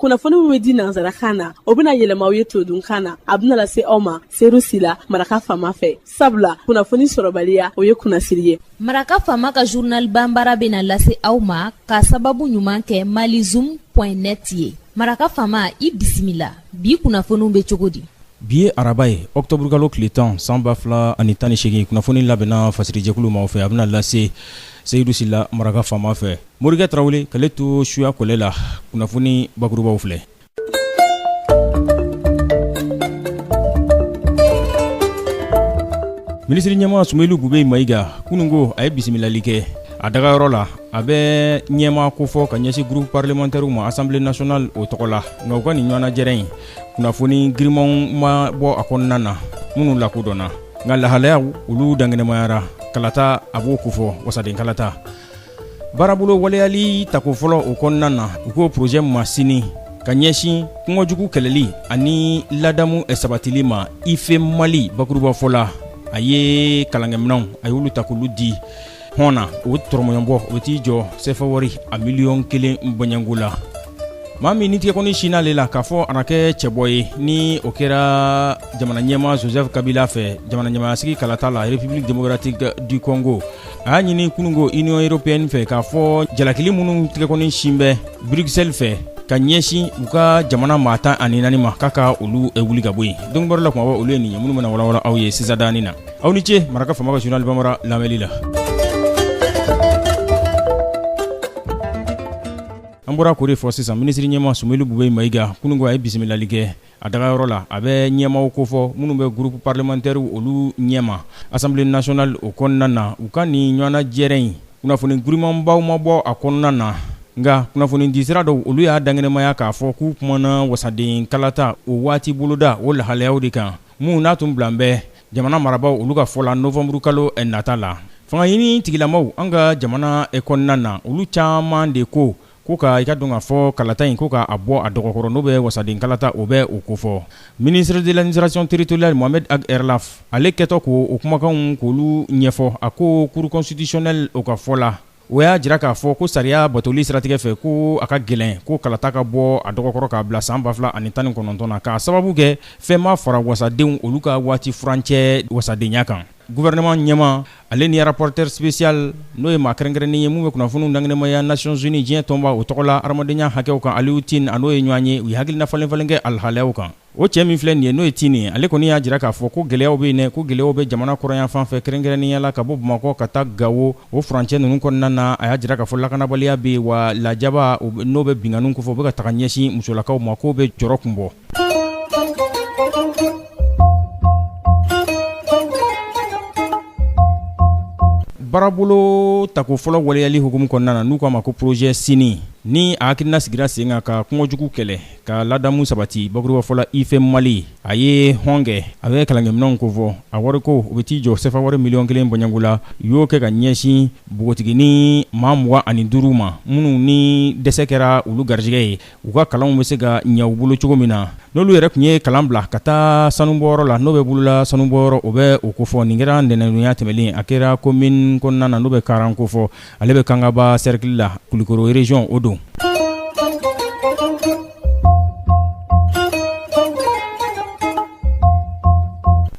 kunnafoni min bɛ di nanzarakan na o bɛna yɛlɛma aw ye todunkan na a bɛna lase aw ma seeru sila Maraka Fama fɛ sabula kunnafoni sɔrɔbaliya o ye kunnasiri ye. Maraka Fama ka journal Bambara bɛna lase aw ma ka sababu ɲuman kɛ malizoom.net ye. Maraka Fama i bisimila bi kunnafoniw bɛ cogo di? Bi ye araba ye octobre kalo tile 10 san 2018 kunnafoni labɛnna fasirijɛkulu ma fɛ a bɛna lase Seydou Sila Maraka Fama fɛ. Morikɛ Tarawele k'ale to suya kɔlɛ la kunnafoni bakurubaw filɛ. Minisiri ɲɛma Sumailu Gube Mayiga kunungo a ye bisimilali kɛ a dagayɔrɔ la a bɛ ɲɛma ko fɔ ka ɲɛsin groupe parlementaire ma assemblée nationale o tɔgɔ la nka u ka nin ɲɔgɔnna jɛrɛ in kunnafoni girimanw ma bɔ a kɔnɔna na minnu lakodɔnna nka lahalayaw olu dangɛnɛmayara kalata a b'o ko fɔ wasaden kalata baarabolo waleyali tako fɔlɔ o kɔnɔna na u ko projet masini ka ɲɛsin kungojugu kɛlɛli ani ladamu sabatili ma ife Mali bakuruba fɔla a ye kalankɛminɛnw a y'olu ta k'olu di hɔnna o tɔrɔmɔɲɔbɔ o bɛ t'i jɔ sefa wari a miliyɔn 1 bɔɲɛngo la maa min ni tigɛ kɔni sin'ale la k'a fɔ a na kɛ cɛbɔ ye ni o kɛra jamana ɲɛma Joseph Kabila fɛ jamana ɲɛmayasigi kalata la République démocratique du Congo a y'a ɲini kunungo Union européenne fɛ k'a fɔ jalakili minnu tigɛ kɔni sin bɛ Bruxelles fɛ ka ɲɛsin u ka jamana maa 14 ma k'a ka olu wuli ka bɔ yen donc bɔra la kuma bɔ olu ye nin ye minnu bɛna walawala aw ye sisan dani na aw ni ce Maraka Fama ka journal Bambara lamɛnli la. An bɔra k'o de fɔ sisan minisiri ɲɛma Sumailu Gube Mayiga kunungo a ye bisimilali kɛ a dagayɔrɔ la a bɛ ɲɛmaw ko fɔ minnu bɛ groupe parlementaire olu ɲɛma assemblée nationale o kɔnɔna na u ka nin ɲɔgɔnna jɛrɛ in kunnafoni girimanbaw ma bɔ a kɔnɔna na nka kunnafoni disira dɔw olu y'a dangɛnɛmaya k'a fɔ k'u kumana wasaden kalata o waati boloda o lahalayaw de kan mun n'a tun bilan bɛ jamana marabaw olu ka fɔ la novembre kalo nata la fanga ɲini tigilamaw an ka jamana kɔnɔna na olu caman de ko ka i ka dɔn k'a fɔ kalata in ko k'a bɔ a dɔgɔkɔrɔ n'o bɛ wasaden kalata o bɛ o ko fɔ ministre de l'administration territoriale Mohamed Ag Erlaf ale kɛtɔ k'o kumakanw k'olu ɲɛfɔ a ko cour constitutionnelle o ka fɔ la o y'a jira k'a fɔ ko sariya batoli siratigɛ fɛ ko a ka gɛlɛn ko kalata ka bɔ a dɔgɔkɔrɔ k'a bila san 2019 na k'a sababu kɛ fɛn ma fara wasadenw olu ka waati furancɛ wasadenya kan gouvernement ɲɛma ale ni rapporteur spécial n'o ye maa kɛrɛnkɛrɛnnen ye mun bɛ kunnafoniw dangɛnɛmaya Nations Unies diɲɛ tɔnba o tɔgɔ la adamadenya hakɛw kan Aliou Tine a n'o ye ɲɔgɔn ye u ye hakilina falen kɛ alihalayaw kan o cɛ min filɛ nin ye n'o ye Tine ale kɔni y'a jira k'a fɔ ko gɛlɛyaw bɛ yen dɛ ko gɛlɛyaw bɛ jamana kɔrɔyan fan fɛ kɛrɛnkɛrɛnnenya la ka bɔ Bamakɔ ka taa Gawo o furancɛ ninnu kɔnɔna na a y'a jira k'a fɔ lakanabaliya bɛ yen wa lajaba n'o bɛ binganiw kofɔ o bɛ ka taga ɲɛsin musolakaw ma k'o bɛ jɔrɔ kun bɔ. Barabolo tako fɔlɔ waleyali hukumu kɔnɔna na n'u k'a ma ko projet sini ni a hakilina sigira sen kan ka kungojugu kɛlɛ ka ladamu sabati bakuruba fɔla ife Mali a ye hɔn kɛ a bɛ kalankɛminɛnw ko fɔ a wari ko o bɛ t'i jɔ sefa wari miliyɔn 1 bɔɲɛngo la u y'o kɛ ka ɲɛsin bogotigini maa 25 ma minnu ni dɛsɛ kɛra olu garijɛgɛ ye u ka kalanw bɛ se ka ɲɛ u bolo cogo min na n'olu yɛrɛ tun ye kalan bila ka taa sanubɔyɔrɔ la n'o bɛ bolola sanubɔyɔrɔ o bɛ o ko fɔ nin kɛra ntɛnɛndonya tɛmɛlen a kɛra commune kɔnɔna na n'o bɛ Karan ko fɔ ale bɛ Kangaba cercle la Kulikoro région o don.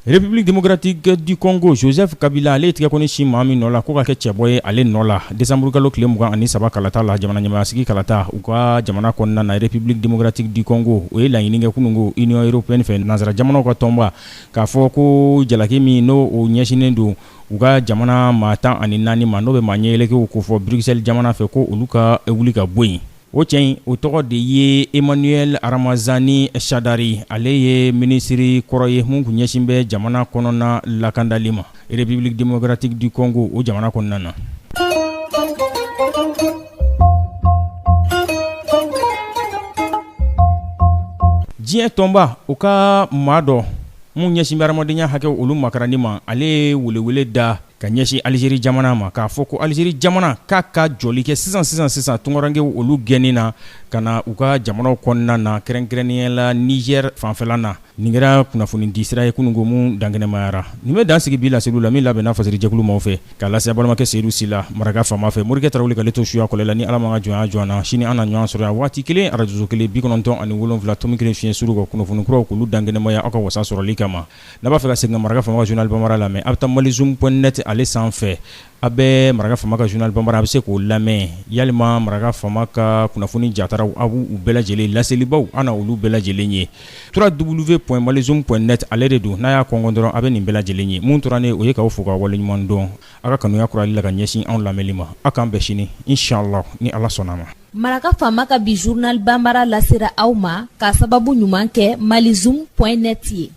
République démocratique du Congo Joseph Kabila ale tigɛ kɔni si maa min nɔ la ko ka kɛ cɛbɔ ye ale nɔ la décembre kalo tile 23 kalata la jamana ɲɛmayasigi kalata u ka jamana kɔnɔna na République démocratique du Congo o ye laɲini kɛ kunungo Union européenne fɛ nanzara jamanaw ka tɔnba k'a fɔ ko jalaki min n'o o ɲɛsinen don u ka jamana maa 14 ma n'o bɛ maa ɲɛyɛlɛkɛw ko fɔ Bruxelles jamana fɛ ko olu ka wuli ka bɔ yen. O cɛ in o tɔgɔ de ye Emmanuel Aramazani Shadari ale ye minisiri kɔrɔ ye mun kun ɲɛsin bɛ jamana kɔnɔna lakandali ma République démocratique du Congo o jamana kɔnɔna na. Diɲɛ tɔnba o ka maa dɔ mun ɲɛsin bɛ adamadenya hakɛ olu makarani ma ale ye welewele da ka ɲɛsi Algérie jamana ma k'a fɔ ko Algérie jamana k'a ka jɔli kɛ sisan tunkarankew olu gɛnni na ka na u ka jamanaw kɔnɔna na kɛrɛnkɛrɛnnenya la Niger fanfɛla na nin kɛra kunnafoni di sira ye kunungo mun dankɛnɛmayara nin bɛ dan sigi bi laseliw la min labɛnna fasiri jɛkulu maaw fɛ k'a lase balimakɛ Seydou Sila Maraka Fama fɛ Morikɛ Tarawele k'ale to suya kɔlɛ la ni Ala ma ka jɔnya na sini an na ɲɔgɔn sɔrɔ yan waati kelen arajo kelen 97.7 tomi kelen fiɲɛ suru ka kunnafoni kuraw k'olu dankɛnɛmaya aw ka wasa sɔrɔli kama n'a b'a fɛ ka segin Maraka Fama ka journal Bambara lamɛn a bɛ taa malizoom.net ale sanfɛ a bɛ Maraka Fama ka journal Bambara a bɛ se k'o lamɛn yalima Maraka Fama ka kunnafoni jataraw a b'u bɛɛ lajɛlen laselibaw an na olu bɛɛ lajɛlen ye www.malizoom.net ale de don n'a y'a kɔnkɔn dɔrɔn a bɛ nin bɛɛ lajɛlen ye mun tora ne o ye k'aw fo ka waleɲuman dɔn a ka kanuya kurali la ka ɲɛsin anw lamɛnli ma a k'an bɛn sini inshallah ni Ala sɔnna ma. Maraka Fama ka bi journal Bambara lasera aw ma k'a sababu ɲuman kɛ malizoom.net ye.